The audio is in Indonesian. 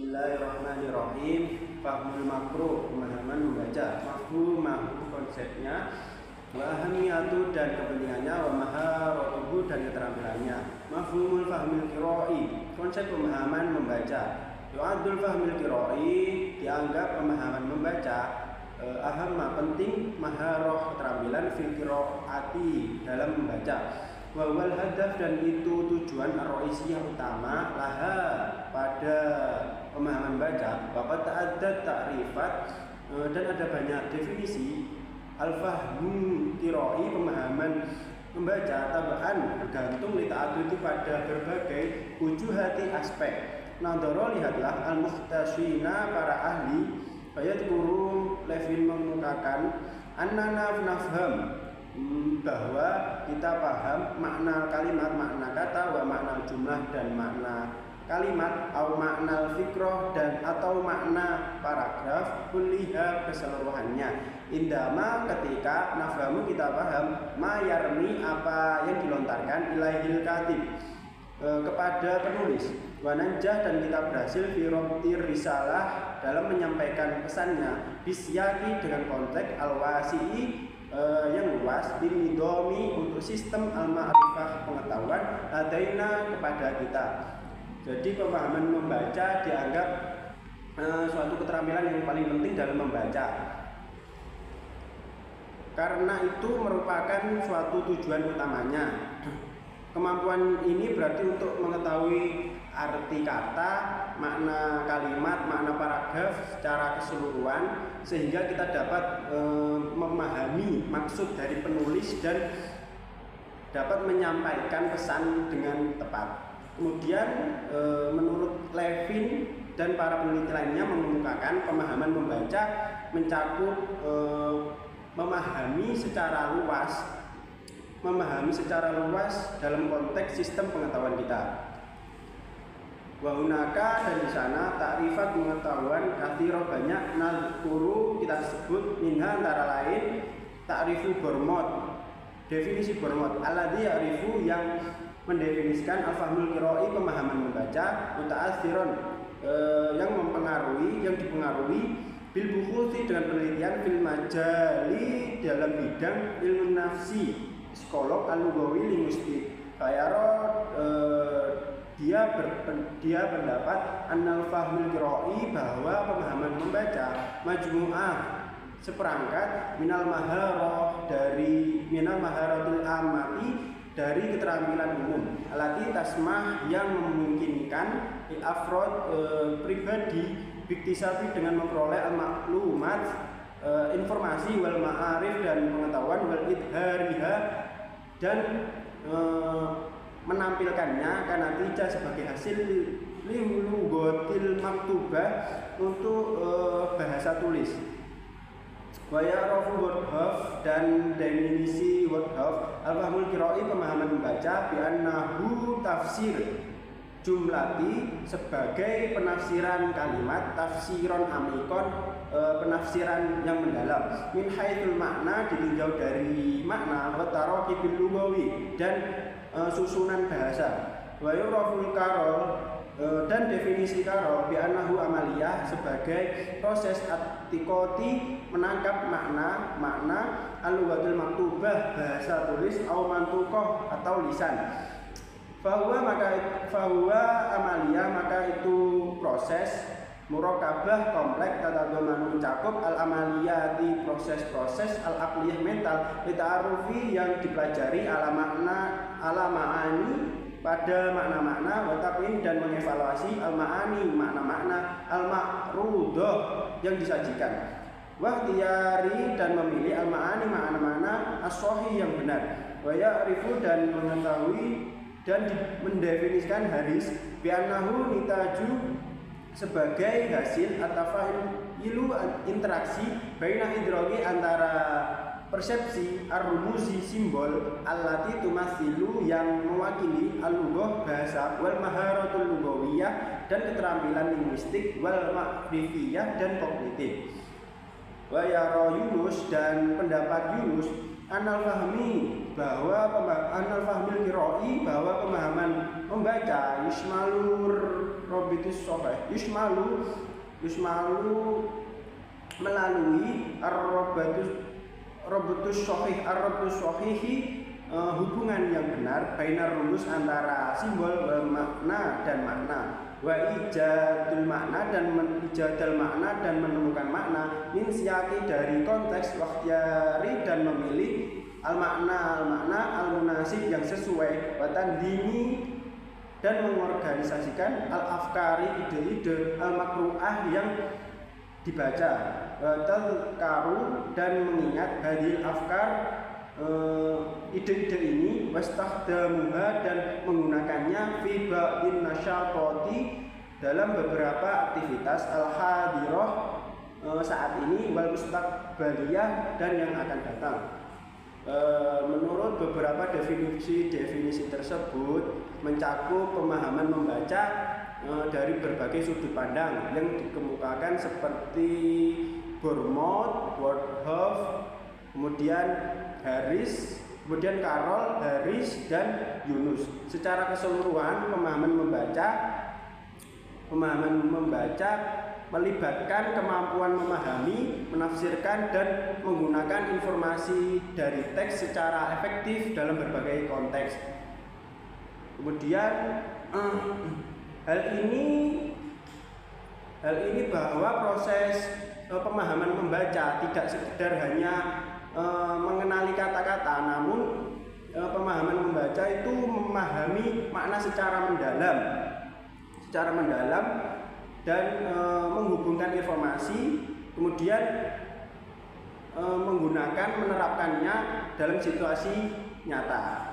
Bismillahirrahmanirrahim. Fahmul makruh, pemahaman membaca. Mafhum konsepnya, wa ahamiyatu dan kepentingannya, wa maharatuhu dan keterampilannya. Mafhumul fahmil qira'i, konsep pemahaman membaca. Yu'addul fahmil qira'i, dianggap pemahaman membaca ahamma penting, maharoh keterampilan, fil qiraati dalam membaca. Wal hadaf dan itu tujuan ar-raisiyah utama laha pada pemahaman baca. Bapak ta'addad ta'rifat dan ada banyak definisi. Al-fahmu qira'i, pemahaman membaca, tabaan bergantung li ta'addudi pada berbagai wujuhati aspek. Nadhara, lihatlah al-mukhtasina para ahli bayat guru Levin mengemukakan annana nafham bahwa kita paham makna kalimat, makna kata, wa makna jumlah dan makna kalimat, atau makna fikroh dan atau makna paragraf, kulliha keseluruhannya. Indama ketika nafhamu kita paham mayarmi apa yang dilontarkan ilaihil katib kepada penulis, wanajah dan kita berhasil firomtir risalah dalam menyampaikan pesannya bisyaki dengan konteks al-wasi'i yang luas, binidomi untuk sistem al-ma'rifah pengetahuan ladaina kepada kita. Jadi pemahaman membaca dianggap suatu keterampilan yang paling penting dalam membaca, karena itu merupakan suatu tujuan utamanya. Kemampuan ini berarti untuk mengetahui arti kata, makna kalimat, makna paragraf secara keseluruhan, sehingga kita dapat memahami maksud dari penulis dan dapat menyampaikan pesan dengan tepat. Kemudian menurut Levin dan para peneliti lainnya mengemukakan pemahaman membaca mencakup memahami secara luas dalam konteks sistem pengetahuan kita. Wa hunaka, dan di sana ta'rifat pengetahuan katsira banyak, nazkuru kita sebut minha antara lain ta'rifu Bormod, definisi Bormod, alladzi ya'rifu yang mendefinisikan al-fahmul qira'i pemahaman membaca, muta'atsiron yang dipengaruhi bil bukhuthi dengan penelitian fil majali dalam bidang ilmu nafsi, psikolog, al-lughawi, linguistik. Fayaro dia pendapat annal fahmul qira'i bahwa pemahaman membaca majmu'ah seperangkat minal maharatil amati dari keterampilan umum, alati tasmah yang memungkinkan afrod pribadi biktisabi dengan memperoleh al-maklumat informasi, wal ma'arif dan pengetahuan, wal idhariha dan menampilkannya karena tidak sebagai hasil lilugotil maktubah untuk bahasa tulis. Waya'rafu Wadhaf dan definisi Wadhaf al-fahmul qira'i pemahaman membaca bi'annahu tafsir jumlati sebagai penafsiran kalimat, tafsiron amikon penafsiran yang mendalam, min haitsul makna ditinjau dari makna, wa tarakibil lughawi dan susunan bahasa. Wa yuraful karol dan definisi karol bi'annahu amaliyah sebagai proses atikoti menangkap makna al-lughatul maktubah bahasa tulis au mantuqah atau lisan. Fahuwa amaliyah maka itu proses murakabah kompleks tatadamanu mencakup al-amaliyati proses-proses al-aqliyah mental lita'arufi yang dipelajari ala ma'ani pada makna-makna, watakwin dan mengevaluasi al-ma'ani makna-makna al-ma'rudoh yang disajikan, wahtiyari dan memilih al-ma'ani makna-makna as-sahih yang benar, wa ya'rifu dan mengetahui dan mendefinisikan haris bi'annahu nitaju sebagai hasil atafa'ilu interaksi baina idrogi antara persepsi ar-rumuzi simbol allati tumatsilu yang mewakili al-lughah bahasa, wal maharatul lughawiyah dan keterampilan linguistik, wal ma'rifiyah dan kognitif. Wa yara Yunus dan pendapat Yunus anal fahmi bahwa anal fahmil qira'i bahwa pemahaman membaca yusmalur robitus sahih yusmalu melalui robitus sahihi hubungan yang benar bainar rumus antara simbol makna dan makna wa ijadul makna dan menemukan makna min siyaki dari konteks waktiari dan memilih al makna al munasib yang sesuai wa tandimi dan mengorganisasikan al afkari ide-ide al makruah yang dibaca tazkaru dan mengingat hadil afkar ide-ide ini wastakhdamuha dan menggunakannya fi ba'din nasyatati dalam beberapa aktivitas al-hadirah saat ini wal mustaqbaliyah dan yang akan datang. Menurut beberapa definisi tersebut mencakup pemahaman membaca dari berbagai sudut pandang yang dikemukakan seperti Bournemouth, Wordhoff, kemudian Harris, kemudian Carol, Harris, dan Yunus. Secara keseluruhan pemahaman membaca melibatkan kemampuan memahami, menafsirkan, dan menggunakan informasi dari teks secara efektif dalam berbagai konteks. Kemudian hal ini bahwa proses pemahaman membaca tidak sekedar hanya mengenali kata-kata, namun pemahaman membaca itu memahami makna secara mendalam dan menghubungkan informasi, kemudian menerapkannya dalam situasi nyata.